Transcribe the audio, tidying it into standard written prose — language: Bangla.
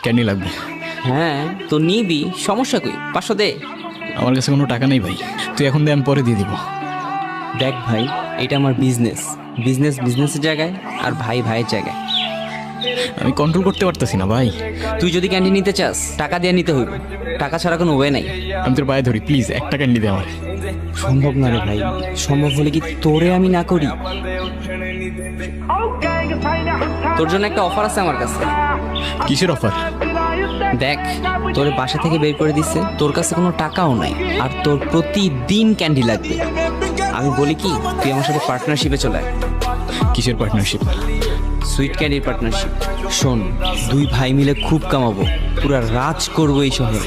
ক্যান্ডি লাগবে। হ্যাঁ তো নিবি, সমস্যা কই, 500 দে। আমার কাছে কোনো টাকা নেই ভাই, তুই এখন দে, আমি পরে দিয়ে দিব। দেখ ভাই, এটা আমার বিজনেস, বিজনেসের জায়গায় আর ভাই ভাইয়ের জায়গায়। আমি কন্ট্রোল করতে পারতেছি না ভাই। তুই যদি ক্যান্ডি নিতে চাস টাকা দিয়ে নিতে হইব, টাকা ছাড়া কোনো ওয়ে নাই। আমি তোর পায়ে ধরি, প্লিজ একটা ক্যান্ডি দে আমার। সম্ভব না রে ভাই, সম্ভব হলে কি তোরে আমি না করি? তোর জন্য একটা অফার আছে আমার কাছে। কিসের অফার? দেখ, তোর বাসা থেকে বের করে দিচ্ছে, তোর কাছে কোনো টাকাও নাই, আর তোর প্রতিদিন ক্যান্ডি লাগবে। আমি বলি কি, তুই আমার সাথে পার্টনারশিপে চলে আয়। কিসের পার্টনারশিপ? Sweet ক্যান্ডির partnership. শোন, দুই ভাই মিলে খুব কামাবো, পুরা রাজ করবো এই শহরে।